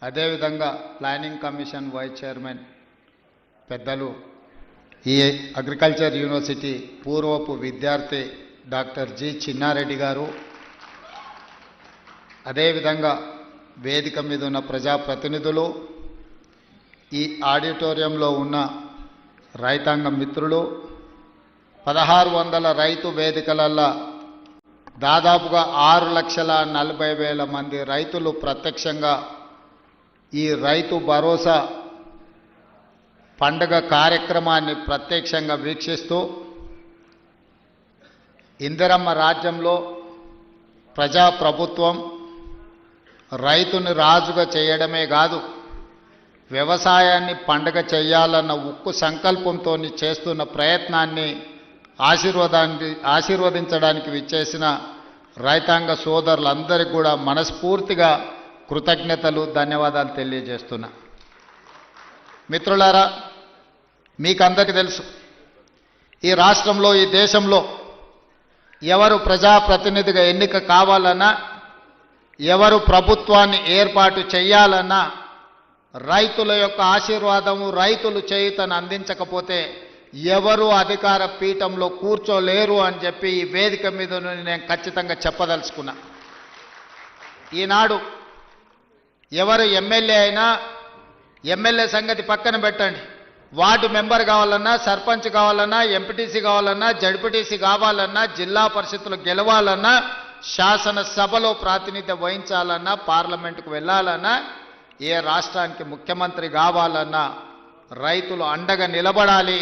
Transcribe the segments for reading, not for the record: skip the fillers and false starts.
అదేవిధంగా planning commission vice chairman పెద్దలు ఈ అగ్రికల్చర్ యూనివర్సిటీ పూర్వపు విద్యార్థి డాక్టర్ జి చిన్నారెడ్డి గారు, అదేవిధంగా వేదిక మీద ఉన్న ప్రజాప్రతినిధులు, ఈ ఆడిటోరియంలో ఉన్న రైతాంగ మిత్రులు, 1600 రైతు వేదికలల్లో దాదాపుగా 6,40,000 మంది రైతులు ప్రత్యక్షంగా ఈ రైతు భరోసా పండుగ కార్యక్రమాన్ని ప్రత్యక్షంగా వీక్షిస్తూ ఇందిరమ్మ రాజ్యంలో ప్రజాప్రభుత్వం రైతుని రాజుగా చేయడమే కాదు, వ్యవసాయాన్ని పండుగ చేయాలన్న ఉక్కు సంకల్పంతో చేస్తున్న ప్రయత్నాన్ని ఆశీర్వదించడానికి విచ్చేసిన రైతాంగ సోదరులందరికీ కూడా మనస్ఫూర్తిగా కృతజ్ఞతలు, ధన్యవాదాలు తెలియజేస్తున్నా. మిత్రులారా, మీకందరికీ తెలుసు, ఈ రాష్ట్రంలో, ఈ దేశంలో ఎవరు ప్రజాప్రతినిధిగా ఎన్నిక కావాలన్నా, ఎవరు ప్రభుత్వాన్ని ఏర్పాటు చేయాలన్నా రైతుల యొక్క ఆశీర్వాదము, రైతులు చేయుతను అందించకపోతే ఎవరు అధికార పీఠంలో కూర్చోలేరు అని చెప్పి ఈ వేదిక మీద నేను ఖచ్చితంగా చెప్పదలుచుకున్నా. ఈనాడు ఎవరు ఎమ్మెల్యే అయినా, ఎమ్మెల్యే సంగతి పక్కన పెట్టండి, వార్డు మెంబర్ కావాలన్నా, సర్పంచ్ కావాలన్నా, ఎంపీటీసీ కావాలన్నా, జడ్పీటీసీ కావాలన్నా, జిల్లా పరిషత్తులు గెలవాలన్నా, శాసనసభలో ప్రాతినిధ్యం వహించాలన్నా, పార్లమెంటుకు వెళ్ళాలన్నా, ఏ రాష్ట్రానికి ముఖ్యమంత్రి కావాలన్నా రైతులు అండగా నిలబడాలి.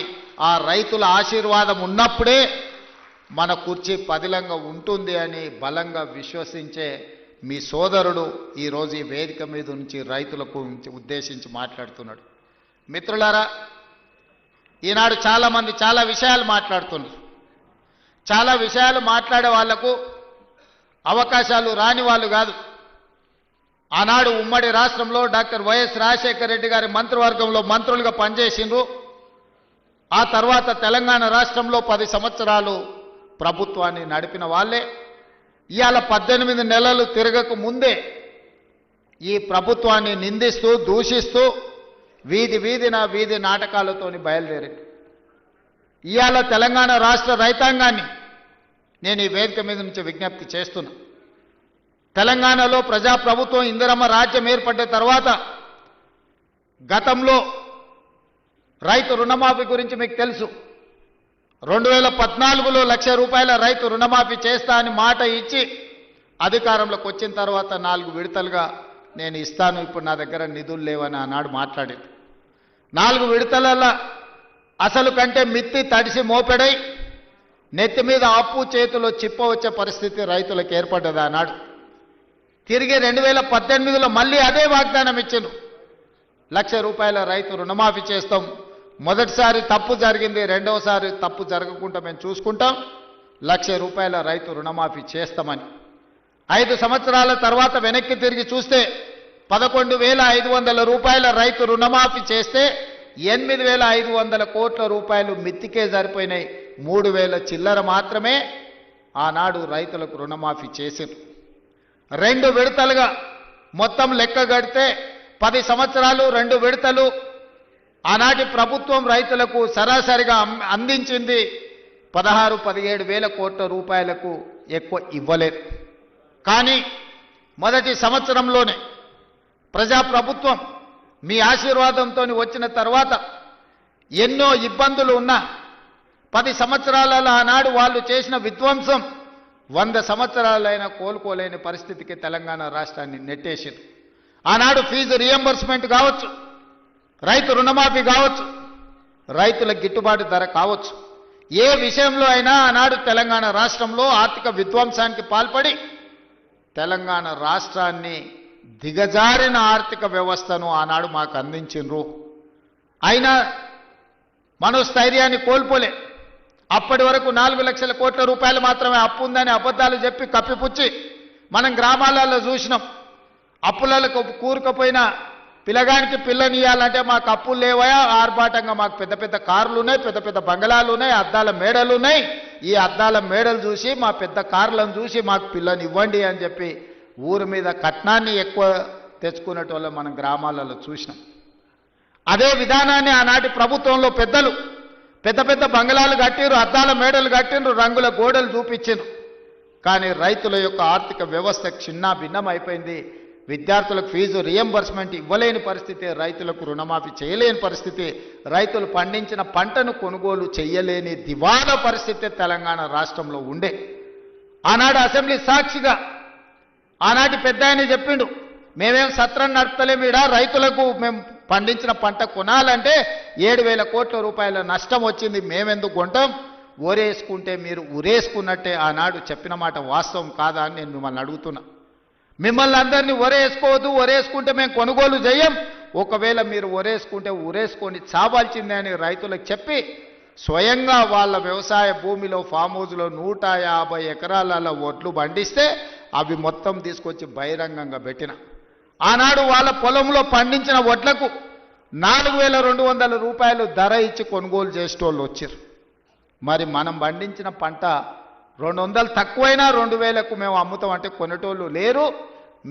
ఆ రైతుల ఆశీర్వాదం ఉన్నప్పుడే మన కుర్చీ పదిలంగా ఉంటుంది అని బలంగా విశ్వసించే మీ సోదరుడు ఈరోజు ఈ వేదిక మీద నుంచి రైతులకు ఉద్దేశించి మాట్లాడుతున్నాడు. మిత్రులారా, ఈనాడు చాలామంది చాలా విషయాలు మాట్లాడుతున్నారు. చాలా విషయాలు మాట్లాడే వాళ్లకు అవకాశాలు రాని వాళ్ళు కాదు. ఆనాడు ఉమ్మడి రాష్ట్రంలో డాక్టర్ వైఎస్ రాజశేఖర రెడ్డి గారి మంత్రివర్గంలో మంత్రులుగా పనిచేసిండ్రు. ఆ తర్వాత తెలంగాణ రాష్ట్రంలో 10 సంవత్సరాలు ప్రభుత్వాన్ని నడిపిన వాళ్ళే ఇవాళ 18 నెలలు తిరగక ముందే ఈ ప్రభుత్వాన్ని నిందిస్తూ, దూషిస్తూ వీధి నాటకాలతోని బయలుదేరారు. ఇవాళ తెలంగాణ రాష్ట్ర రైతాంగాన్ని నేను ఈ వేదిక మీద నుంచి విజ్ఞప్తి చేస్తున్నా. తెలంగాణలో ప్రజాప్రభుత్వం, ఇందిరమ్మ రాజ్యం ఏర్పడ్డ తర్వాత గతంలో రైతు రుణమాఫీ గురించి మీకు తెలుసు. 2014లో ₹1,00,000 రైతు రుణమాఫీ చేస్తా అని మాట ఇచ్చి అధికారంలోకి వచ్చిన తర్వాత 4 విడతలుగా నేను ఇస్తాను, ఇప్పుడు నా దగ్గర నిధులు లేవని ఆనాడు మాట్లాడాడు. 4 విడతలలో అసలు కంటే మిత్తి తడిసి మోపెడై నెత్తి మీద అప్పు, చేతిలో చిప్ప వచ్చే పరిస్థితి రైతులకు ఏర్పడ్డది ఆనాడు. తిరిగి 2018లో మళ్ళీ అదే వాగ్దానం ఇచ్చిండ్రు, ₹1,00,000 రైతు రుణమాఫీ చేస్తాం. మొదటిసారి తప్పు జరిగింది, రెండవసారి తప్పు జరగకుండా మేము చూసుకుంటాం, ₹1,00,000 రైతు రుణమాఫీ చేస్తామని. 5 సంవత్సరాల తర్వాత వెనక్కి తిరిగి చూస్తే ₹11,500 రైతు రుణమాఫీ చేస్తే 8,500 కోట్ల రూపాయలు మిత్తికే సరిపోయినాయి. 3,000 చిల్లర మాత్రమే ఆనాడు రైతులకు రుణమాఫీ చేసిండ్రు. 2 విడతలుగా మొత్తం లెక్క గడితే 10 సంవత్సరాలు 2 విడతలు ఆనాటి ప్రభుత్వం రైతులకు సరాసరిగా అందించింది 16-17 వేల కోట్ల రూపాయలకు ఎక్కువ ఇవ్వలేదు. కానీ మొదటి సంవత్సరంలోనే ప్రజాప్రభుత్వం మీ ఆశీర్వాదంతో వచ్చిన తర్వాత ఎన్నో ఇబ్బందులు ఉన్నా 10 సంవత్సరాలలో ఆనాడు వాళ్ళు చేసిన విధ్వంసం 100 సంవత్సరాలైనా కోలుకోలేని పరిస్థితికి తెలంగాణ రాష్ట్రాన్ని నెట్టేసింది. ఆనాడు ఫీజు రియంబర్స్మెంట్ కావచ్చు, రైతు రుణమాఫీ కావచ్చు, రైతుల గిట్టుబాటు ధర కావచ్చు, ఏ విషయంలో అయినా ఆనాడు తెలంగాణ రాష్ట్రంలో ఆర్థిక విధ్వంసానికి పాల్పడి తెలంగాణ రాష్ట్రాన్ని దిగజారిన ఆర్థిక వ్యవస్థను ఆనాడు మాకు అందించిండ్రు. అయినా మనోస్థైర్యాన్ని కోల్పోలే. అప్పటి వరకు 4 లక్షల కోట్ల రూపాయలు మాత్రమే అప్పు ఉందని అబద్ధాలు చెప్పి కప్పిపుచ్చి మనం గ్రామాలలో చూసినాం. అప్పులకు కూరుకుపోయిన పిల్లగానికి పిల్లనియాలంటే మాకు అప్పులు లేవయా, ఆర్భాటంగా మాకు పెద్ద పెద్ద కార్లు ఉన్నాయి, పెద్ద పెద్ద బంగళాలు ఉన్నాయి, అద్దాల మేడలు ఉన్నాయి. ఈ అద్దాల మేడలు చూసి, మా పెద్ద కార్లను చూసి మాకు పిల్లని ఇవ్వండి అని చెప్పి ఊరి మీద కట్నాన్ని ఎక్కువ తెచ్చుకునేటోళ్ళం మనం గ్రామాలలో చూసినాం. అదే విధానాన్ని ఆనాటి ప్రభుత్వంలో పెద్దలు పెద్ద పెద్ద బంగళాలు కట్టిరు, అద్దాల మేడలు కట్టిండ్రు, రంగుల గోడలు చూపించారు. కానీ రైతుల యొక్క ఆర్థిక వ్యవస్థ చిన్న భిన్నం అయిపోయింది. విద్యార్థులకు ఫీజు రియంబర్స్మెంట్ ఇవ్వలేని పరిస్థితి, రైతులకు రుణమాఫీ చేయలేని పరిస్థితి, రైతులు పండించిన పంటను కొనుగోలు చేయలేని దివాలా పరిస్థితి తెలంగాణ రాష్ట్రంలో ఉండే. ఆనాడు అసెంబ్లీ సాక్షిగా ఆనాటి పెద్ద ఆయన చెప్పిండు, మేమేం సత్రం నడపలేము, ఈడ రైతులకు మేము పండించిన పంట కొనాలంటే 7,000 కోట్ల రూపాయల నష్టం వచ్చింది, మేమెందుకు కొంటాం, ఓరేసుకుంటే మీరు ఉరేసుకున్నట్టే. ఆనాడు చెప్పిన మాట వాస్తవం కాదా అని నేను మిమ్మల్ని అడుగుతున్నా. మిమ్మల్ని అందరినీ ఒరేసుకోవద్దు, ఒరేసుకుంటే మేము కొనుగోలు చేయం, ఒకవేళ మీరు ఒరేసుకుంటే ఉరేసుకొని చావాల్సిందే అని రైతులకు చెప్పి స్వయంగా వాళ్ళ వ్యవసాయ భూమిలో ఫామ్ హౌస్లో 150 ఎకరాల ఒడ్లు పండిస్తే అవి మొత్తం తీసుకొచ్చి బహిరంగంగా పెట్టిన. ఆనాడు వాళ్ళ పొలంలో పండించిన వడ్లకు 4,200 రూపాయలు ధర ఇచ్చి కొనుగోలు చేసేటోళ్ళు వచ్చారు. మరి మనం పండించిన పంట 200 తక్కువైనా 2,000కు మేము అమ్ముతాం అంటే కొనేటోళ్ళు లేరు.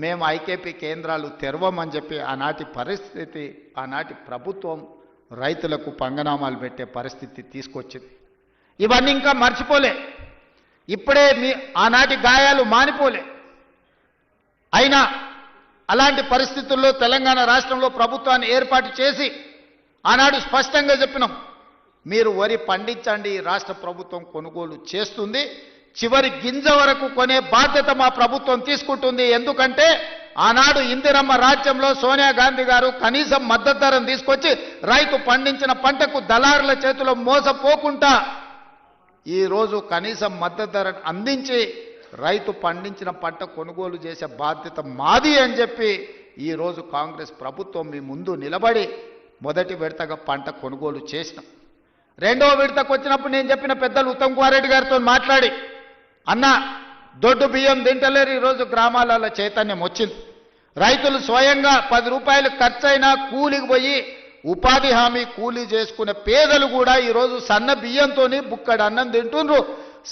మేము ఐకేపీ కేంద్రాలు తెరవమని చెప్పి ఆనాటి పరిస్థితి, ఆనాటి ప్రభుత్వం రైతులకు పంగనామాలు పెట్టే పరిస్థితి తీసుకొచ్చింది. ఇవన్నీ ఇంకా మర్చిపోలే, ఇప్పుడే ఆనాటి గాయాలు మానిపోలే. అయినా అలాంటి పరిస్థితుల్లో తెలంగాణ రాష్ట్రంలో ప్రభుత్వాన్ని ఏర్పాటు చేసి ఆనాడు స్పష్టంగా చెప్పినాం, మీరు వరి పండించండి, రాష్ట్ర ప్రభుత్వం కొనుగోలు చేస్తుంది, చివరి గింజ వరకు కొనే బాధ్యత మా ప్రభుత్వం తీసుకుంటుంది. ఎందుకంటే ఆనాడు ఇందిరమ్మ రాజ్యంలో సోనియా గాంధీ గారు కనీసం మద్దతు ధరను తీసుకొచ్చి రైతు పండించిన పంటకు దళారుల చేతిలో మోసపోకుండా ఈరోజు కనీసం మద్దతు ధరను అందించి రైతు పండించిన పంట కొనుగోలు చేసే బాధ్యత మాది అని చెప్పి ఈరోజు కాంగ్రెస్ ప్రభుత్వం మీ ముందు నిలబడి మొదటి విడతగా పంట కొనుగోలు చేసినాం. రెండవ విడతకు వచ్చినప్పుడు నేను చెప్పిన పెద్దలు ఉత్తమ్ కుమార్ రెడ్డి గారితో మాట్లాడి, అన్న దొడ్డు బియ్యం తింటలేరు, ఈరోజు గ్రామాలలో చైతన్యం వచ్చింది. రైతులు స్వయంగా 10 రూపాయలు ఖర్చైనా కూలికి పోయి ఉపాధి హామీ కూలీ చేసుకునే పేదలు కూడా ఈరోజు సన్న బియ్యంతో బుక్కడు అన్నం తింటుండ్రు.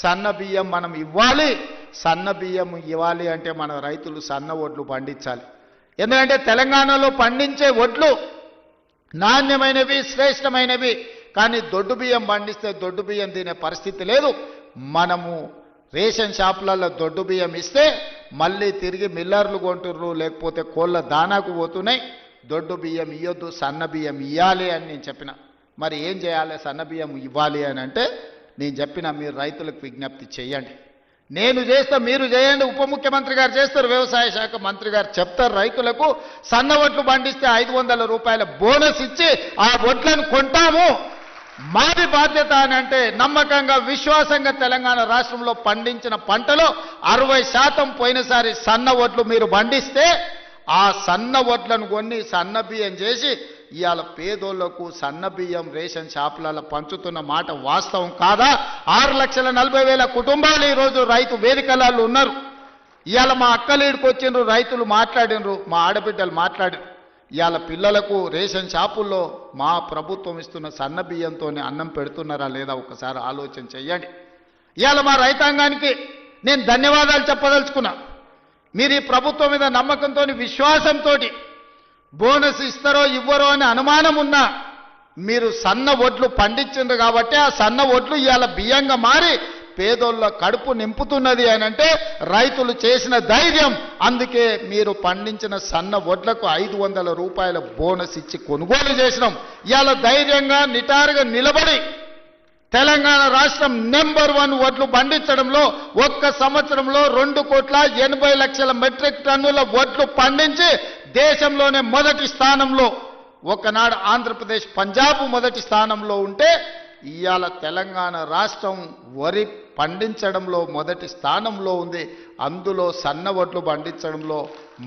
సన్న బియ్యం మనం ఇవ్వాలి, సన్న బియ్యం ఇవ్వాలి అంటే మన రైతులు సన్న వడ్లు పండించాలి. ఎందుకంటే తెలంగాణలో పండించే వడ్లు నాణ్యమైనవి, శ్రేష్టమైనవి. కానీ దొడ్డు బియ్యం పండిస్తే దొడ్డు బియ్యం తినే పరిస్థితి లేదు. మనము రేషన్ షాపులలో దొడ్డు బియ్యం ఇస్తే మళ్ళీ తిరిగి మిల్లర్లు కొంటుర్రు, లేకపోతే కోళ్ళ దానాకు పోతున్నాయి. దొడ్డు బియ్యం ఇవ్వద్దు, సన్న బియ్యం ఇవ్వాలి అని నేను చెప్పిన. మరి ఏం చేయాలి, సన్న బియ్యం ఇవ్వాలి అని అంటే నేను చెప్పిన, మీరు రైతులకు విజ్ఞప్తి చేయండి, నేను చేస్తా మీరు చేయండి. ఉప ముఖ్యమంత్రి గారు చేస్తారు, వ్యవసాయ శాఖ మంత్రి గారు చెప్తారు, రైతులకు సన్న వడ్లు పండిస్తే 500 రూపాయల బోనస్ ఇచ్చి ఆ వడ్లను కొంటాము, మాది బాధ్యత అని అంటే నమ్మకంగా విశ్వాసంగా తెలంగాణ రాష్ట్రంలో పండించిన పంటలో 60% పోయినసారి సన్న వడ్లు మీరు పండిస్తే ఆ సన్న వడ్లను కొన్ని సన్న బియ్యం చేసి ఇవాళ పేదోళ్లకు సన్న బియ్యం రేషన్ షాపులలో పంచుతున్న మాట వాస్తవం కాదా? 6,40,000 కుటుంబాలు ఈరోజు రైతు వేదికలలో ఉన్నారు. ఇవాళ మా అక్కలీడికి వచ్చిండ్రు, రైతులు మాట్లాడినరు, మా ఆడబిడ్డలు మాట్లాడినారు. ఇవాళ పిల్లలకు రేషన్ షాపుల్లో మా ప్రభుత్వం ఇస్తున్న సన్న బియ్యంతో అన్నం పెడుతున్నారా లేదా ఒకసారి ఆలోచన చెయ్యండి. ఇవాళ మా రైతాంగానికి నేను ధన్యవాదాలు చెప్పదలుచుకున్నా. మీరు ఈ ప్రభుత్వం మీద నమ్మకంతో, విశ్వాసంతో బోనస్ ఇస్తారో ఇవ్వరో అని అనుమానం ఉన్నా మీరు సన్న వడ్లు పండించిండ్రు కాబట్టి ఆ సన్న వడ్లు ఇవాళ బియ్యంగా మారి పేదోళ్ళ కడుపు నింపుతున్నది అని అంటే రైతులు చేసిన ధైర్యం. అందుకే మీరు పండించిన సన్న వడ్లకు 500 రూపాయల బోనస్ ఇచ్చి కొనుగోలు చేసినాం. ఇవాళ ధైర్యంగా నిటారుగా నిలబడి తెలంగాణ రాష్ట్రం నెంబర్ 1 వడ్లు పండించడంలో ఒక్క సంవత్సరంలో 2,80,00,000 మెట్రిక్ టన్నుల వడ్లు పండించి దేశంలోనే మొదటి స్థానంలో, ఒకనాడు ఆంధ్రప్రదేశ్ పంజాబ్ మొదటి స్థానంలో ఉంటే ఇవాళ తెలంగాణ రాష్ట్రం వరి పండించడంలో మొదటి స్థానంలో ఉంది. అందులో సన్న వడ్లు పండించడంలో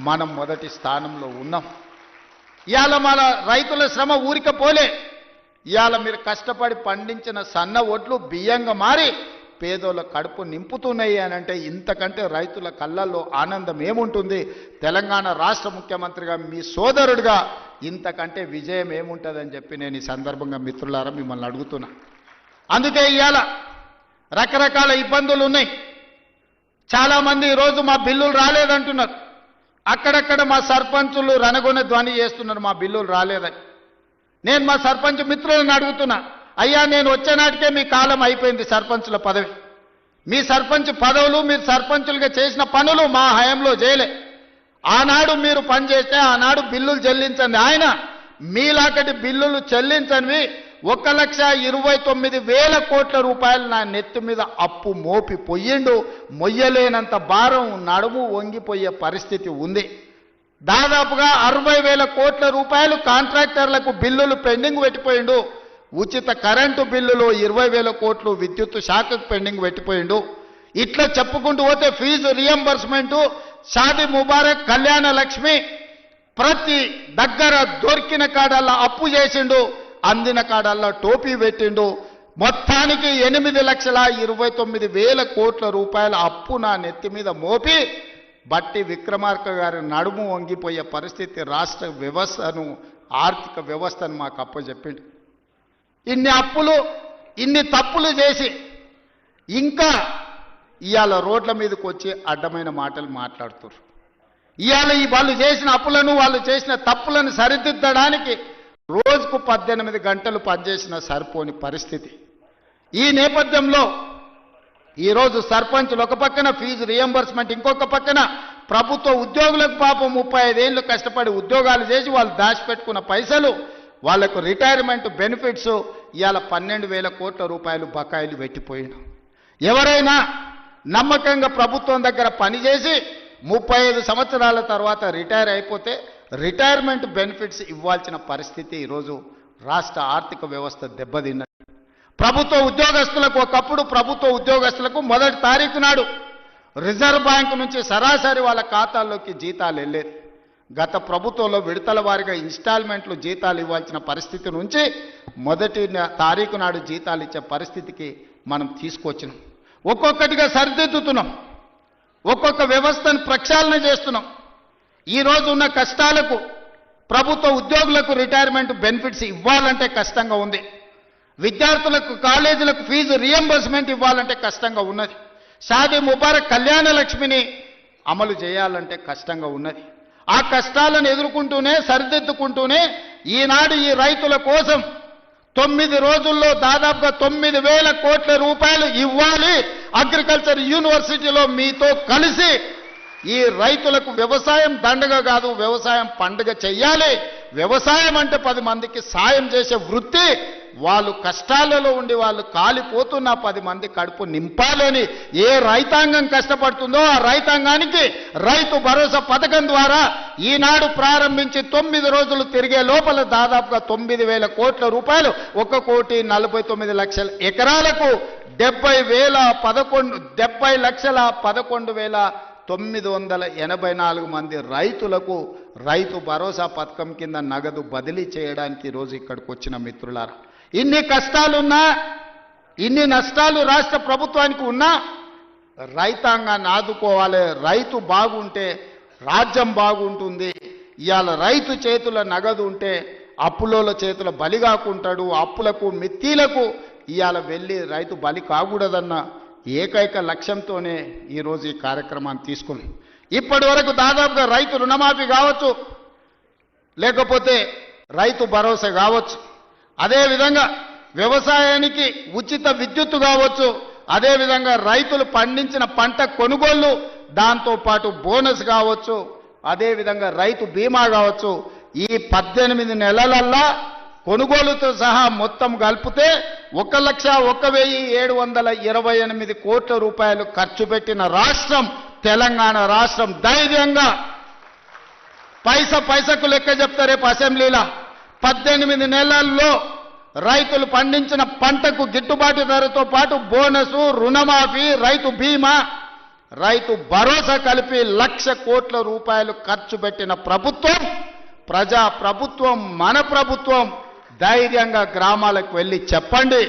మనం మొదటి స్థానంలో ఉన్నాం. ఇవాళ మన రైతుల శ్రమ ఊరికపోలే. ఇవాళ మీరు కష్టపడి పండించిన సన్న వడ్లు బియ్యంగా మారి పేదోళ్ళ కడుపు నింపుతున్నాయి అని అంటే ఇంతకంటే రైతుల కళ్ళల్లో ఆనందం ఏముంటుంది? తెలంగాణ రాష్ట్ర ముఖ్యమంత్రిగా మీ సోదరుడిగా ఇంతకంటే విజయం ఏముంటుందని చెప్పి నేను ఈ సందర్భంగా మిత్రులారా మిమ్మల్ని అడుగుతున్నా. అందుకే ఇవాళ రకరకాల ఇబ్బందులు ఉన్నాయి. చాలామంది ఈరోజు మా బిల్లులు రాలేదంటున్నారు. అక్కడక్కడ మా సర్పంచులు రణగొన ధ్వని చేస్తున్నారు మా బిల్లులు రాలేదని. నేను మా సర్పంచ్ మిత్రులను అడుగుతున్నా, అయ్యా నేను వచ్చే నాటికే మీ కాలం అయిపోయింది సర్పంచుల పదవి. మీ సర్పంచ్ పదవులు మీరు సర్పంచులుగా చేసిన పనులు మా హయాంలో చేయలే. ఆనాడు మీరు పనిచేస్తే ఆనాడు బిల్లులు చెల్లించండి. ఆయన మీలాకటి బిల్లులు చెల్లించనివి 1,29,000 కోట్ల రూపాయలు నా నెత్తి మీద అప్పు మోపి పొయ్యిండు. మొయ్యలేనంత భారం, నడుము వంగిపోయే పరిస్థితి ఉంది. దాదాపుగా 60,000 కోట్ల రూపాయలు కాంట్రాక్టర్లకు బిల్లులు పెండింగ్ పెట్టిపోయిండు. ఉచిత కరెంటు బిల్లులు 20,000 కోట్లు విద్యుత్ శాఖకు పెండింగ్ పెట్టిపోయిండు. ఇట్లా చెప్పుకుంటూ పోతే ఫీజు రియంబర్స్మెంటు, షాదీ ముబారక్, కళ్యాణ లక్ష్మి ప్రతి దగ్గర దొరికిన కాడల్లా అప్పు చేసిండు, అందిన కాడల్లా టోపీ పెట్టిండు. మొత్తానికి 8,29,000 కోట్ల రూపాయల అప్పు నా నెత్తి మీద మోపి బట్టి విక్రమార్క గారి నడుము వంగిపోయే పరిస్థితి రాష్ట్ర వ్యవస్థను, ఆర్థిక వ్యవస్థను మాకు అప్పచెప్పిండు. ఇన్ని అప్పులు, ఇన్ని తప్పులు చేసి ఇంకా ఇవాళ రోడ్ల మీదకి వచ్చి అడ్డమైన మాటలు మాట్లాడుతున్నారు. ఇవాళ వాళ్ళు చేసిన అప్పులను, వాళ్ళు చేసిన తప్పులను సరిదిద్దడానికి రోజుకు 18 గంటలు పనిచేసిన సరిపోని పరిస్థితి. ఈ నేపథ్యంలో ఈరోజు సర్పంచులు ఒక పక్కన ఫీజు రియంబర్స్మెంట్, ఇంకొక పక్కన ప్రభుత్వ ఉద్యోగులకు పాపం 35 ఏళ్ళు కష్టపడి ఉద్యోగాలు చేసి వాళ్ళు దాచిపెట్టుకున్న పైసలు, వాళ్లకు రిటైర్మెంట్ బెనిఫిట్స్ ఇవాళ 12,000 కోట్ల రూపాయలు బకాయిలు పెట్టిపోయిన. ఎవరైనా నమ్మకంగా ప్రభుత్వం దగ్గర పనిచేసి 35 సంవత్సరాల తర్వాత రిటైర్ అయిపోతే రిటైర్మెంట్ బెనిఫిట్స్ ఇవ్వాల్సిన పరిస్థితి ఈరోజు రాష్ట్ర ఆర్థిక వ్యవస్థ దెబ్బతిన్నది. ప్రభుత్వ ఉద్యోగస్తులకు, ఒకప్పుడు ప్రభుత్వ ఉద్యోగస్తులకు 1వ తారీఖు నాడు రిజర్వ్ బ్యాంకు నుంచి సరాసరి వాళ్ళ ఖాతాల్లోకి జీతాలు వెళ్ళేది. గత ప్రభుత్వంలో విడతల వారిగా ఇన్స్టాల్మెంట్లు జీతాలు ఇవ్వాల్సిన పరిస్థితి నుంచి 1వ తారీఖు నాడు జీతాలు ఇచ్చే పరిస్థితికి మనం తీసుకొచ్చినాం. ఒక్కొక్కటిగా సరిదిద్దుతున్నాం, ఒక్కొక్క వ్యవస్థను ప్రక్షాళన చేస్తున్నాం. ఈరోజు ఉన్న కష్టాలకు ప్రభుత్వ ఉద్యోగులకు రిటైర్మెంట్ బెనిఫిట్స్ ఇవ్వాలంటే కష్టంగా ఉంది. విద్యార్థులకు, కాలేజీలకు ఫీజు రియంబర్స్మెంట్ ఇవ్వాలంటే కష్టంగా ఉన్నది. షాదీ ముబారక్, కళ్యాణ లక్ష్మిని అమలు చేయాలంటే కష్టంగా ఉన్నది. ఆ కష్టాలను ఎదుర్కొంటూనే, సరిదిద్దుకుంటూనే ఈనాడు ఈ రైతుల కోసం 9 రోజుల్లో దాదాపుగా 9,000 కోట్ల రూపాయలు ఇవ్వాలి. అగ్రికల్చర్ యూనివర్సిటీలో మీతో కలిసి ఈ రైతులకు వ్యవసాయం దండగ కాదు, వ్యవసాయం పండుగ చెయ్యాలి. వ్యవసాయం అంటే 10 మందికి సాయం చేసే వృత్తి. వాళ్ళు కష్టాలలో ఉండి వాళ్ళు కాలిపోతున్న 10 మంది కడుపు నింపాలని ఏ రైతాంగం కష్టపడుతుందో ఆ రైతాంగానికి రైతు భరోసా పథకం ద్వారా ఈనాడు ప్రారంభించి 9 రోజులు తిరిగే లోపల దాదాపుగా 9,000 కోట్ల రూపాయలు, 1,49,00,000 ఎకరాలకు 70,11,984 మంది రైతులకు రైతు భరోసా పథకం కింద నగదు బదిలీ చేయడానికి ఈరోజు ఇక్కడికి వచ్చిన మిత్రులారా, ఇన్ని కష్టాలున్నా, ఇన్ని నష్టాలు రాష్ట్ర ప్రభుత్వానికి ఉన్నా రైతాంగాన్ని ఆదుకోవాలి. రైతు బాగుంటే రాజ్యం బాగుంటుంది. ఇవాళ రైతు చేతుల నగదు ఉంటే అప్పులోల చేతుల బలి కాకుంటాడు. అప్పులకు, మిత్తీలకు ఇవాళ వెళ్ళి రైతు బలి కాకూడదన్న ఏకైక లక్ష్యంతోనే ఈరోజు ఈ కార్యక్రమాన్ని తీసుకున్నాం. ఇప్పటి వరకు దాదాపుగా రైతు రుణమాఫీ కావచ్చు, లేకపోతే రైతు భరోసా కావచ్చు, అదేవిధంగా వ్యవసాయానికి ఉచిత విద్యుత్తు కావచ్చు, అదేవిధంగా రైతులు పండించిన పంట కొనుగోళ్లు, దాంతోపాటు బోనస్ కావచ్చు, అదేవిధంగా రైతు బీమా కావచ్చు. ఈ 18 నెలలల్లా కొనుగోలుతో సహా మొత్తం కలిపితే 1,01,728 కోట్ల రూపాయలు ఖర్చు పెట్టిన రాష్ట్రం తెలంగాణ రాష్ట్రం. ధైర్యంగా పైసకు లెక్క చెప్తా రేపు అసెంబ్లీలో. 18 నెలల్లో రైతులు పండించిన పంటకు గిట్టుబాటు ధరతో పాటు బోనసు, రుణమాఫీ, రైతు బీమా, రైతు భరోసా కలిపి 1,00,000 కోట్ల రూపాయలు ఖర్చు పెట్టిన ప్రభుత్వం, ప్రజా ప్రభుత్వం, మన ప్రభుత్వం. ధైర్యంగా గ్రామాలకు వెళ్ళి చెప్పండి.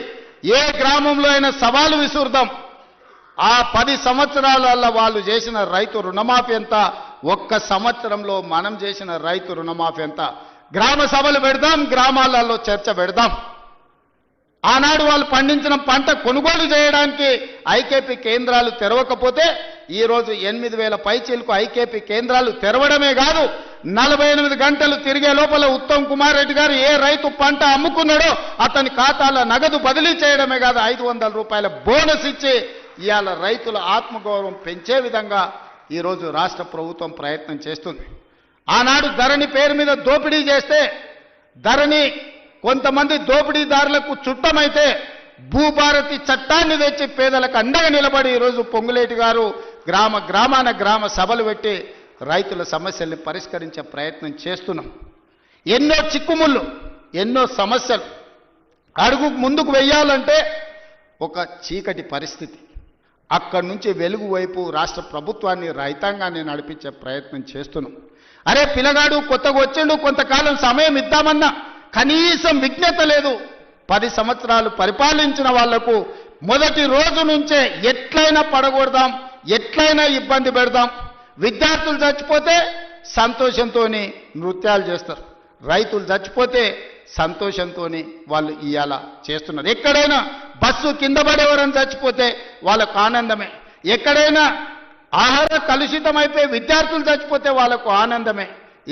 ఏ గ్రామంలో అయినా సవాలు విసురుదాం. ఆ 10 సంవత్సరాలలో వాళ్ళు చేసిన రైతు రుణమాఫీ ఎంత, 1 సంవత్సరంలో మనం చేసిన రైతు రుణమాఫీ ఎంత. గ్రామ సభలు పెడదాం, గ్రామాలలో చర్చ పెడదాం. ఆనాడు వాళ్ళు పండించిన పంట కొనుగోలు చేయడానికి ఐకేపీ కేంద్రాలు తెరవకపోతే ఈరోజు 8,000 పైచీలకు ఐకేపీ కేంద్రాలు తెరవడమే కాదు, 48 గంటలు తిరిగే లోపల ఉత్తమ్ కుమార్ రెడ్డి గారు ఏ రైతు పంట అమ్ముకున్నాడో అతని ఖాతాలో నగదు బదిలీ చేయడమే కాదు, 500 రూపాయల బోనస్ ఇచ్చి ఇవాళ రైతుల ఆత్మగౌరవం పెంచే విధంగా ఈరోజు రాష్ట్ర ప్రభుత్వం ప్రయత్నం చేస్తుంది. ఆనాడు ధరణి పేరు మీద దోపిడీ చేస్తే, ధరణి కొంతమంది దోపిడీదారులకు చుట్టమైతే భూభారతి చట్టాన్ని తెచ్చి పేదలకు అండగా నిలబడి ఈరోజు పొంగులేటి గారు గ్రామాన గ్రామ సభలు పెట్టి రైతుల సమస్యల్ని పరిష్కరించే ప్రయత్నం చేస్తున్నాం. ఎన్నో చిక్కుముళ్ళు, ఎన్నో సమస్యలు అడుగు ముందుకు వెయ్యాలంటే ఒక చీకటి పరిస్థితి. అక్కడి నుంచి వెలుగు వైపు రాష్ట్ర ప్రభుత్వాన్ని, రైతాంగాన్ని నడిపించే ప్రయత్నం చేస్తున్నాం. అరే పిల్లగాడు కొత్తగా వచ్చిండు, కొంతకాలం సమయం ఇద్దామన్నా కనీసం విజ్ఞత లేదు. 10 సంవత్సరాలు పరిపాలించిన వాళ్లకు మొదటి రోజు నుంచే ఎట్లయినా పడగొడదాం, ఎట్లయినా ఇబ్బంది పెడదాం. విద్యార్థులు చచ్చిపోతే సంతోషంతో నృత్యాలు చేస్తారు, రైతులు చచ్చిపోతే సంతోషంతో వాళ్ళు ఇవాళ చేస్తున్నారు. ఎక్కడైనా బస్సు కింద పడేవారని చచ్చిపోతే వాళ్ళకు ఆనందమే, ఎక్కడైనా ఆహార కలుషితమైపోయి విద్యార్థులు చచ్చిపోతే వాళ్ళకు ఆనందమే,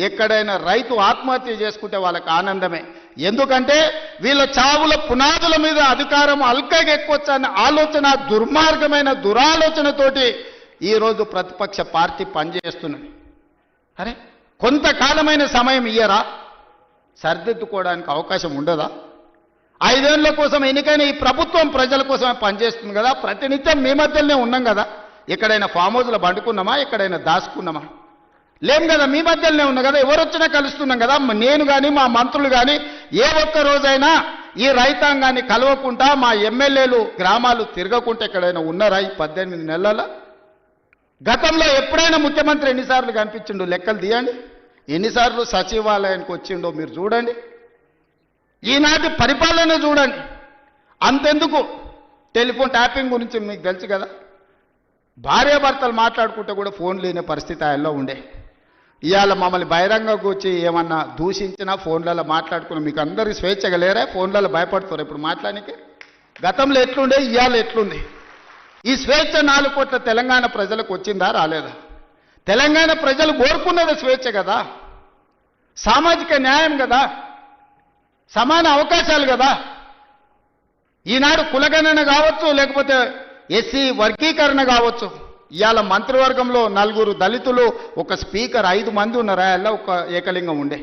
ఎక్కడైనా రైతు ఆత్మహత్య చేసుకుంటే వాళ్ళకి ఆనందమే. ఎందుకంటే వీళ్ళ చావుల పునాదుల మీద అధికారం అల్కగా ఎక్కువచ్చన్న ఆలోచన, దుర్మార్గమైన దురాలోచనతోటి ఈరోజు ప్రతిపక్ష పార్టీ పనిచేస్తున్నది. అరే కొంతకాలమైన సమయం ఇయ్యరా, సరిదిద్దుకోవడానికి అవకాశం ఉండదా? 5 ఏళ్ల కోసం ఎన్నికైన ఈ ప్రభుత్వం ప్రజల కోసమే పనిచేస్తుంది కదా. ప్రతినిత్యం మీ మధ్యలోనే ఉన్నాం కదా. ఎక్కడైనా ఫామ్ హౌస్లో పండుకున్నామా, ఎక్కడైనా దాచుకున్నామా? లేం కదా, మీ మధ్యలోనే ఉన్నా కదా. ఎవరు వచ్చినా కలుస్తున్నాం కదా. నేను కానీ మా మంత్రులు కానీ ఏ ఒక్క రోజైనా ఈ రైతాంగాన్ని కలవకుండా, మా ఎమ్మెల్యేలు గ్రామాలు తిరగకుండా ఎక్కడైనా ఉన్నారా ఈ 18 నెలల? గతంలో ఎప్పుడైనా ముఖ్యమంత్రి ఎన్నిసార్లు కనిపించిండో లెక్కలు తీయండి, ఎన్నిసార్లు సచివాలయానికి వచ్చిండో మీరు చూడండి. ఈనాటి పరిపాలన చూడండి. అంతెందుకు, టెలిఫోన్ ట్యాపింగ్ గురించి మీకు తెలుసు కదా. భార్యాభర్తలు మాట్లాడుకుంటే కూడా ఫోన్ లేని పరిస్థితి ఆయనలో ఉండే. ఇవాళ మమ్మల్ని బహిరంగకు వచ్చి ఏమన్నా దూషించినా ఫోన్లలో మాట్లాడుకున్నా మీకు అందరికీ స్వేచ్ఛగా లేరా? ఫోన్లలో భయపడుతారు ఇప్పుడు మాట్లాడానికి. గతంలో ఎట్లుండే, ఇవాళ ఎట్లుంది? ఈ స్వేచ్ఛ 4 కోట్ల తెలంగాణ ప్రజలకు వచ్చిందా, రాలేదా? తెలంగాణ ప్రజలు కోరుకున్నది స్వేచ్ఛ కదా, సామాజిక న్యాయం కదా, సమాన అవకాశాలు కదా. ఈనాడు కులగణన కావచ్చు, లేకపోతే ఎస్సీ వర్గీకరణ కావచ్చు. ఇవాళ మంత్రివర్గంలో 4 దళితులు, ఒక స్పీకర్, 5 మంది ఉన్నారు. ఆ ఒక ఏకలింగం ఉండే,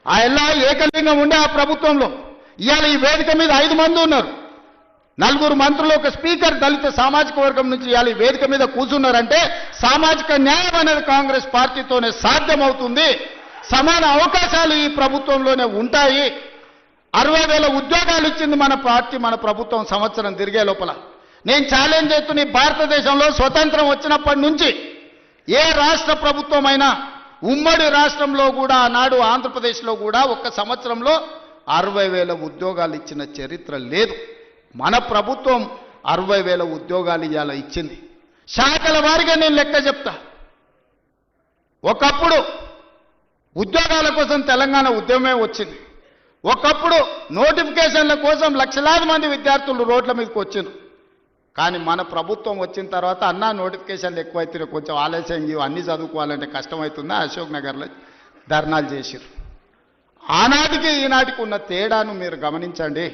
ఆ ఏకలింగం ఉండే ఆ ప్రభుత్వంలో. ఇవాళ ఈ వేదిక మీద 5 మంది ఉన్నారు, 4 మంత్రులు, ఒక స్పీకర్, దళిత సామాజిక వర్గం నుంచి ఇవాళ ఈ వేదిక మీద కూర్చున్నారంటే సామాజిక న్యాయం అనేది కాంగ్రెస్ పార్టీతోనే సాధ్యమవుతుంది. సమాన అవకాశాలు ఈ ప్రభుత్వంలోనే ఉంటాయి. 60,000 ఉద్యోగాలు ఇచ్చింది మన పార్టీ, మన ప్రభుత్వం సంవత్సరం తిరిగే లోపల. నేను ఛాలెంజ్ చేస్తున్న భారతదేశంలో స్వతంత్రం వచ్చినప్పటి నుంచి ఏ రాష్ట్ర ప్రభుత్వమైనా, ఉమ్మడి రాష్ట్రంలో కూడా, ఆనాడు ఆంధ్రప్రదేశ్లో కూడా ఒక్క సంవత్సరంలో 60,000 ఉద్యోగాలు ఇచ్చిన చరిత్ర లేదు. మన ప్రభుత్వం 60,000 ఉద్యోగాలు ఇవాళ ఇచ్చింది. శాఖల వారిగా నేను లెక్క చెప్తా. ఒకప్పుడు ఉద్యోగాల కోసం తెలంగాణ ఉద్యమమే వచ్చింది. ఒకప్పుడు నోటిఫికేషన్ల కోసం లక్షలాది మంది విద్యార్థులు రోడ్ల మీదకి వచ్చింది. కానీ మన ప్రభుత్వం వచ్చిన తర్వాత అన్నా నోటిఫికేషన్లు ఎక్కువైతే కొంచెం ఆలస్యం, అన్నీ చదువుకోవాలంటే కష్టమవుతుందా, అశోక్ నగర్లో ధర్నాలు చేసిరు. ఆనాటికి ఈనాటికి ఉన్న తేడాను మీరు గమనించండి.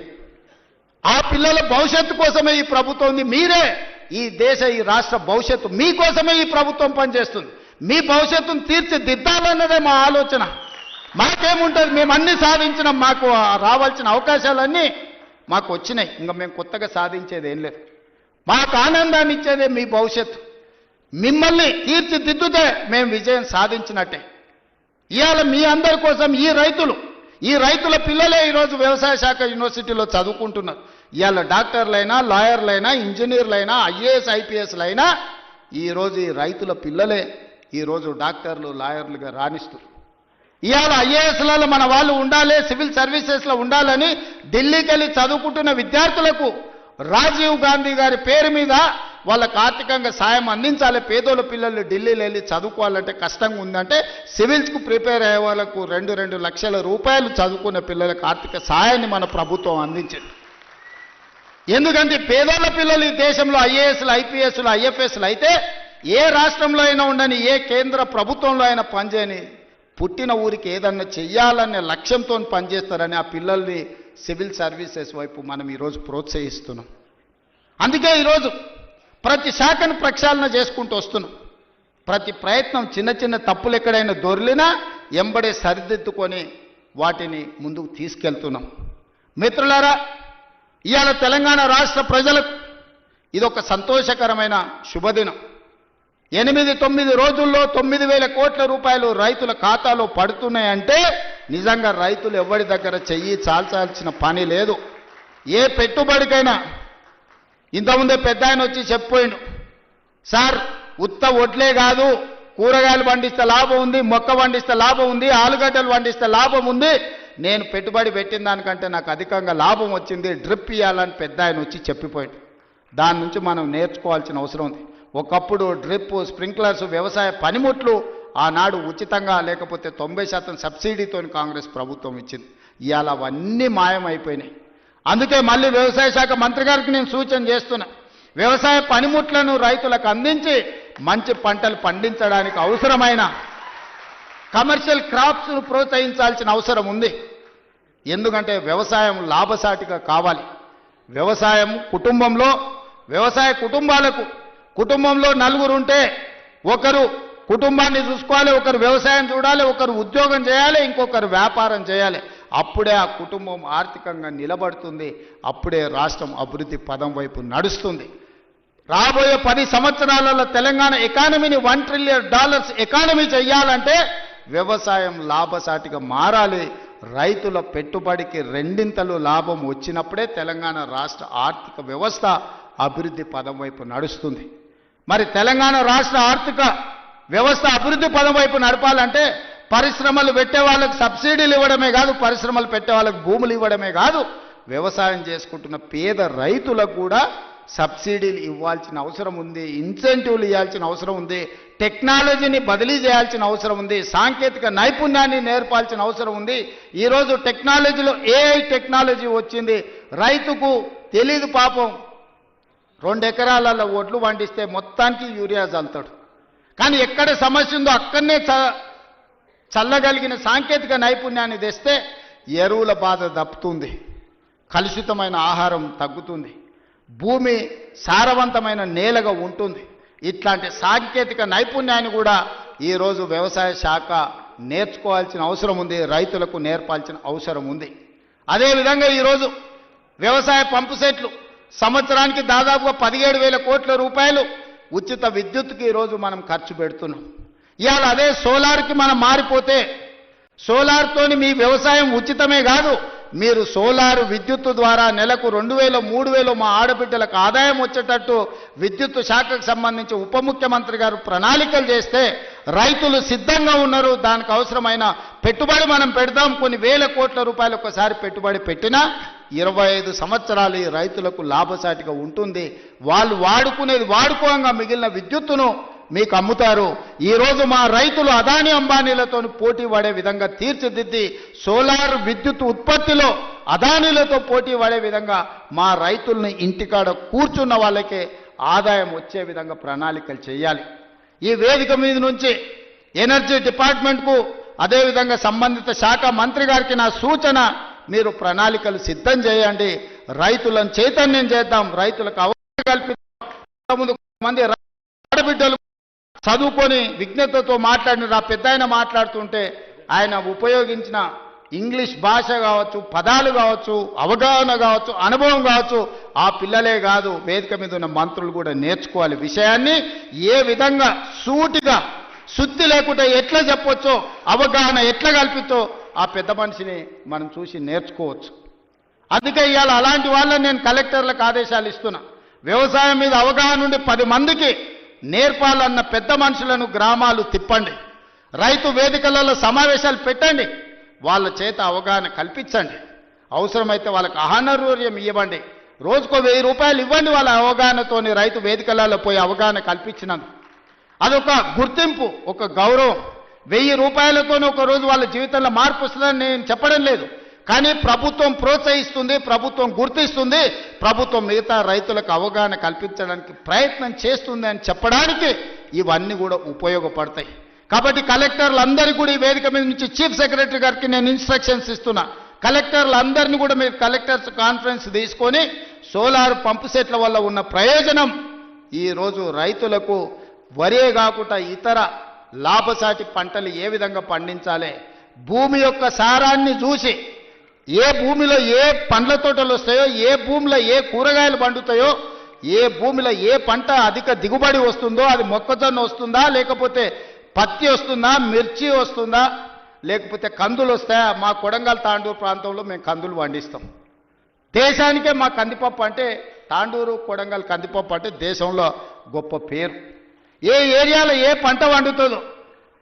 ఆ పిల్లల భవిష్యత్తు కోసమే ఈ ప్రభుత్వం ఉంది. మీరే ఈ దేశ, ఈ రాష్ట్ర భవిష్యత్తు మీకోసమే ఈ ప్రభుత్వం పనిచేస్తుంది. మీ భవిష్యత్తును తీర్చిదిద్దాలన్నదే మా ఆలోచన. మాకేముంటుంది, మేము అన్ని సాధించినాం, మాకు రావాల్సిన అవకాశాలన్నీ మాకు వచ్చినాయి. ఇంకా మేము కొత్తగా సాధించేది ఏం లేదు. మాకు ఆనందాన్ని ఇచ్చేదే మీ భవిష్యత్తు. మిమ్మల్ని తీర్చిదిద్దుతే మేము విజయం సాధించినట్టే. ఇవాళ మీ అందరి కోసం ఈ రైతుల పిల్లలే ఈరోజు వ్యవసాయ శాఖ యూనివర్సిటీలో చదువుకుంటున్నారు. ఇవాళ డాక్టర్లైనా, లాయర్లైనా, ఇంజనీర్లైనా, ఐఏఎస్ ఐపీఎస్లైనా ఈరోజు ఈ రైతుల పిల్లలే ఈరోజు డాక్టర్లు, లాయర్లుగా రాణిస్తారు. ఇవాళ ఐఏఎస్లలో మన వాళ్ళు ఉండాలి, సివిల్ సర్వీసెస్లో ఉండాలని ఢిల్లీకి వెళ్ళి చదువుకుంటున్న విద్యార్థులకు రాజీవ్ గాంధీ గారి పేరు మీద వాళ్ళకు ఆర్థికంగా సాయం అందించాలి. పేదోళ్ళ పిల్లలు ఢిల్లీలో వెళ్ళి చదువుకోవాలంటే కష్టంగా ఉందంటే సివిల్స్కు ప్రిపేర్ అయ్యే వాళ్ళకు 2 లక్షల రూపాయలు చదువుకున్న పిల్లలకు ఆర్థిక సాయాన్ని మన ప్రభుత్వం అందించింది. ఎందుకంటే పేదోళ్ళ పిల్లలు ఈ దేశంలో ఐఏఎస్లు, ఐపీఎస్లు, ఐఎఫ్ఎస్లు అయితే ఏ రాష్ట్రంలో అయినా ఉండని, ఏ కేంద్ర ప్రభుత్వంలో అయినా పనిచేయని, పుట్టిన ఊరికి ఏదన్నా చెయ్యాలనే లక్ష్యంతో పనిచేస్తారని ఆ పిల్లల్ని సివిల్ సర్వీసెస్ వైపు మనం ఈరోజు ప్రోత్సహిస్తున్నాం. అందుకే ఈరోజు ప్రతి శాఖను ప్రక్షాళన చేసుకుంటూ వస్తున్నాం. ప్రతి ప్రయత్నం చిన్న చిన్న తప్పులు ఎక్కడైనా దొర్లినా ఎంబడే సరిదిద్దుకొని వాటిని ముందుకు తీసుకెళ్తున్నాం. మిత్రులారా, ఇవాళ తెలంగాణ రాష్ట్ర ప్రజలకు ఇదొక సంతోషకరమైన శుభదినం. 8-9 రోజుల్లో 9,000 కోట్ల రూపాయలు రైతుల ఖాతాలో పడుతున్నాయంటే నిజంగా రైతులు ఎవరి దగ్గర చెయ్యి చాల్చాల్సిన పని లేదు. ఏ పెట్టుబడికైనా ఇంతకుముందే పెద్ద ఆయన వచ్చి చెప్పిపోయిండు, సార్ ఉత్త ఒడ్లే కాదు, కూరగాయలు పండిస్తే లాభం ఉంది, మొక్క పండిస్తే లాభం ఉంది, ఆలుగడ్డలు పండిస్తే లాభం ఉంది, నేను పెట్టుబడి పెట్టిన దానికంటే నాకు అధికంగా లాభం వచ్చింది, డ్రిప్ ఇవ్వాలని పెద్ద ఆయన వచ్చి చెప్పిపోయాడు. దాని నుంచి మనం నేర్చుకోవాల్సిన అవసరం ఉంది. ఒకప్పుడు డ్రిప్, స్ప్రింక్లర్స్, వ్యవసాయ పనిముట్లు ఆనాడు ఉచితంగా లేకపోతే 90% సబ్సిడీతో కాంగ్రెస్ ప్రభుత్వం ఇచ్చింది. ఇవాళ అవన్నీ మాయమైపోయినాయి. అందుకే మళ్ళీ వ్యవసాయ శాఖ మంత్రి గారికి నేను సూచన చేస్తున్నా, వ్యవసాయ పనిముట్లను రైతులకు అందించి మంచి పంటలు పండించడానికి అవసరమైన కమర్షియల్ క్రాప్స్ను ప్రోత్సహించాల్సిన అవసరం ఉంది. ఎందుకంటే వ్యవసాయం లాభసాటిగా కావాలి. వ్యవసాయం కుటుంబంలో, వ్యవసాయ కుటుంబాలకు, కుటుంబంలో 4 ఉంటే ఒకరు కుటుంబాన్ని చూసుకోవాలి, ఒకరు వ్యవసాయం చూడాలి, ఒకరు ఉద్యోగం చేయాలి, ఇంకొకరు వ్యాపారం చేయాలి. అప్పుడే ఆ కుటుంబం ఆర్థికంగా నిలబడుతుంది. అప్పుడే రాష్ట్రం అభివృద్ధి పదం వైపు నడుస్తుంది. రాబోయే 10 సంవత్సరాలలో తెలంగాణ ఎకానమీని $1 ట్రిలియన్ ఎకానమీ చేయాలంటే వ్యవసాయం లాభసాటిగా మారాలి. రైతుల పెట్టుబడికి 2 లాభం వచ్చినప్పుడే తెలంగాణ రాష్ట్ర ఆర్థిక వ్యవస్థ అభివృద్ధి పదం వైపు నడుస్తుంది. మరి తెలంగాణ రాష్ట్ర ఆర్థిక వ్యవస్థ అభివృద్ధి పదం వైపు నడపాలంటే పరిశ్రమలు పెట్టే వాళ్ళకి సబ్సిడీలు ఇవ్వడమే కాదు, పరిశ్రమలు పెట్టే వాళ్ళకి భూములు ఇవ్వడమే కాదు, వ్యవసాయం చేసుకుంటున్న పేద రైతులకు కూడా సబ్సిడీలు ఇవ్వాల్సిన అవసరం ఉంది, ఇన్సెంటివ్లు ఇవ్వాల్సిన అవసరం ఉంది, టెక్నాలజీని బదిలీ చేయాల్సిన అవసరం ఉంది, సాంకేతిక నైపుణ్యాన్ని నేర్పాల్సిన అవసరం ఉంది. ఈరోజు టెక్నాలజీలో ఏఐ టెక్నాలజీ వచ్చింది. రైతుకు తెలీదు పాపం, 2 ఎకరాలలో ఒడ్లు పండిస్తే మొత్తానికి యూరియా చల్లుతాడు. కానీ ఎక్కడ సమస్య ఉందో అక్కడనే చల్లగలిగిన సాంకేతిక నైపుణ్యాన్ని తెస్తే ఎరువుల బాధ దప్పుతుంది, కలుషితమైన ఆహారం తగ్గుతుంది, భూమి సారవంతమైన నేలగా ఉంటుంది. ఇట్లాంటి సాంకేతిక నైపుణ్యాన్ని కూడా ఈరోజు వ్యవసాయ శాఖ నేర్చుకోవాల్సిన అవసరం ఉంది, రైతులకు నేర్పాల్సిన అవసరం ఉంది. అదేవిధంగా ఈరోజు వ్యవసాయ పంపు సెట్లు సంవత్సరానికి దాదాపుగా 17,000 కోట్ల రూపాయలు ఉచిత విద్యుత్తుకి ఈరోజు మనం ఖర్చు పెడుతున్నాం. ఇవాళ అదే సోలార్కి మనం మారిపోతే సోలార్తోని మీ వ్యవసాయం ఉచితమే కాదు, మీరు సోలార్ విద్యుత్తు ద్వారా నెలకు 2,000, 3,000 మా ఆడబిడ్డలకు ఆదాయం వచ్చేటట్టు విద్యుత్తు శాఖకు సంబంధించి ఉప ముఖ్యమంత్రి గారు ప్రణాళికలు చేస్తే రైతులు సిద్ధంగా ఉన్నారు. దానికి అవసరమైన పెట్టుబడి మనం పెడదాం. కొన్ని వేల కోట్ల రూపాయలు ఒకసారి పెట్టుబడి పెట్టినా 25 సంవత్సరాలు ఈ రైతులకు లాభసాటిగా ఉంటుంది. వాళ్ళు వాడుకునేది వాడుకోగా మిగిలిన విద్యుత్తును మీకు అమ్ముతారు. ఈరోజు మా రైతులు అదానీ అంబానీలతో పోటీ పడే విధంగా తీర్చిదిద్ది సోలార్ విద్యుత్ ఉత్పత్తిలో అదానీలతో పోటీ పడే విధంగా మా రైతుల్ని ఇంటికాడ కూర్చున్న వాళ్ళకే ఆదాయం వచ్చే విధంగా ప్రణాళికలు చేయాలి. ఈ వేదిక మీద నుంచి ఎనర్జీ డిపార్ట్మెంట్కు అదేవిధంగా సంబంధిత శాఖ మంత్రి గారికి నా సూచన, మీరు ప్రణాళికలు సిద్ధం చేయండి, రైతులను చైతన్యం చేద్దాం, రైతులకు అవగాహన కల్పిద్దాం. మంది ఆడబిడ్డలు చదువుకొని విజ్ఞతతో మాట్లాడిన ఆ పెద్ద ఆయన మాట్లాడుతుంటే ఆయన ఉపయోగించిన ఇంగ్లీష్ భాష కావచ్చు, పదాలు కావచ్చు, అవగాహన కావచ్చు, అనుభవం కావచ్చు, ఆ పిల్లలే కాదు వేదిక మీద ఉన్న మంత్రులు కూడా నేర్చుకోవాలి. విషయాన్ని ఏ విధంగా సూటిగా శుద్ధి లేకుండా ఎట్లా చెప్పొచ్చో, అవగాహన ఎట్లా కల్పించో ఆ పెద్ద మనిషిని మనం చూసి నేర్చుకోవచ్చు. అందుకే ఇవాళ అలాంటి వాళ్ళని నేను కలెక్టర్లకు ఆదేశాలు ఇస్తున్నా. వ్యవసాయం మీద అవగాహన ఉండి 10 మందికి నేర్పాలన్న పెద్ద మనుషులను గ్రామాలు తిప్పండి, రైతు వేదికలలో సమావేశాలు పెట్టండి, వాళ్ళ చేత అవగాహన కల్పించండి. అవసరమైతే వాళ్ళకి ఆహారవర్యం ఇవ్వండి, రోజుకో 1000 రూపాయలు ఇవ్వండి. వాళ్ళ అవగాహనతోని రైతు వేదికలలో పోయి అవగాహన కల్పించినందుకు అదొక గుర్తింపు, ఒక గౌరవం. 1000 రూపాయలతో ఒక రోజు వాళ్ళ జీవితంలో మార్పు వస్తుందని నేను చెప్పడం లేదు, కానీ ప్రభుత్వం ప్రోత్సహిస్తుంది, ప్రభుత్వం గుర్తిస్తుంది, ప్రభుత్వం మిగతా రైతులకు అవగాహన కల్పించడానికి ప్రయత్నం చేస్తుంది అని చెప్పడానికి ఇవన్నీ కూడా ఉపయోగపడతాయి. కాబట్టి కలెక్టర్లందరికీ కూడా ఈ వేదిక మీద నుంచి చీఫ్ సెక్రటరీ గారికి నేను ఇన్స్ట్రక్షన్స్ ఇస్తున్నా. కలెక్టర్లందరినీ కూడా మీరు కలెక్టర్స్ కాన్ఫరెన్స్ తీసుకొని సోలార్ పంపు సెట్ల వల్ల ఉన్న ప్రయోజనం ఈరోజు రైతులకు వరే కాకుండా ఇతర లాభసాటి పంటలు ఏ విధంగా పండించాలి, భూమి యొక్క సారాన్ని చూసి ఏ భూమిలో ఏ పండ్ల తోటలు వస్తాయో, ఏ భూమిలో ఏ కూరగాయలు పండుతాయో, ఏ భూమిలో ఏ పంట అధిక దిగుబడి వస్తుందో, అది మొక్కజొన్న వస్తుందా, లేకపోతే పత్తి వస్తుందా, మిర్చి వస్తుందా, లేకపోతే కందులు వస్తాయా. మా కొడంగల్ తాండూరు ప్రాంతంలో మేము కందులు పండిస్తాం. దేశానికే మా కందిపప్పు అంటే తాండూరు కొడంగల్ కందిపప్పు అంటే దేశంలో గొప్ప పేరు. ఏ ఏరియాలో ఏ పంట వండుతుందో,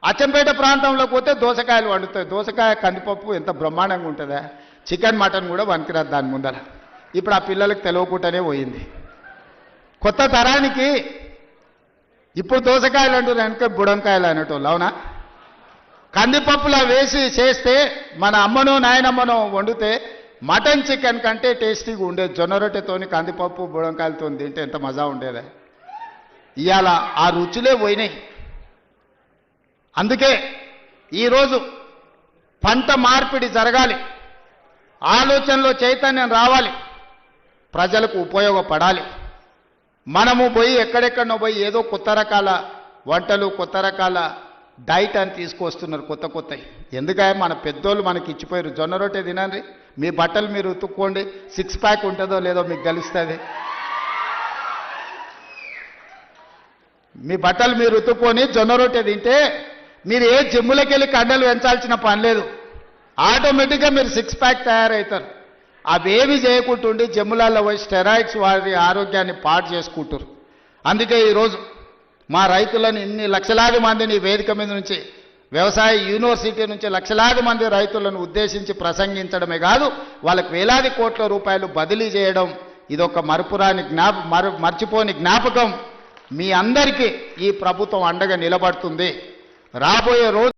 అచ్చంపేట ప్రాంతంలోకి పోతే దోసకాయలు వండుతాయి. దోసకాయ కందిపప్పు ఎంత బ్రహ్మాండంగా ఉంటుందా, చికెన్ మటన్ కూడా వనికిరాదు దాని ముందర. ఇప్పుడు ఆ పిల్లలకు తెలియకుండానే పోయింది. కొత్త తరానికి ఇప్పుడు దోసకాయలు అంటున్నారు, వెనక బుడంకాయలు అనేటోళ్ళు. అవునా? కందిపప్పులా వేసి చేస్తే మన అమ్మనో నాయనమ్మనో వండితే మటన్ చికెన్ కంటే టేస్టీగా ఉండేది. జొన్న రొట్టెతోని కందిపప్పు బుడంకాయలతో తింటే ఎంత మజా ఉండేదా. ఇవాళ ఆ రుచులే పోయినాయి. అందుకే ఈరోజు పంట మార్పిడి జరగాలి, ఆలోచనలో చైతన్యం రావాలి, ప్రజలకు ఉపయోగపడాలి. మనము పోయి ఎక్కడెక్కడనో పోయి ఏదో కొత్త రకాల వంటలు, కొత్త రకాల డైట్ అని తీసుకొస్తున్నారు కొత్త కొత్తవి. ఎందుకంటే మన పెద్దోళ్ళు మనకి ఇచ్చిపోయారు. జొన్న రొట్టె తినండి, మీ బట్టలు మీరు ఉతుక్కోండి, 6 ప్యాక్ ఉంటుందో లేదో మీకు తెలుస్తుంది. మీ బట్టలు మీరు ఉతుక్కొని జొన్న రొట్టె తింటే మీరు ఏ జిమ్ములకి వెళ్ళి కండలు పెంచాల్సిన పని లేదు. ఆటోమేటిక్గా మీరు 6 ప్యాక్ తయారవుతారు. అవేమి చేయకుంటుండి జిమ్ములలో పోయి స్టెరాయిడ్స్ వారి ఆరోగ్యాన్ని పాడు చేసుకుంటారు. అందుకే ఈరోజు మా రైతులను ఇన్ని లక్షలాది మందిని వేదిక మీద నుంచి, వ్యవసాయ యూనివర్సిటీ నుంచి లక్షలాది మంది రైతులను ఉద్దేశించి ప్రసంగించడమే కాదు, వాళ్ళకి వేలాది కోట్ల రూపాయలు బదిలీ చేయడం ఇదొక మర్చిపోని జ్ఞాపకం. మీ అందరికీ ఈ ప్రభుత్వం అండగా నిలబడుతుంది. రాబోయే రోజు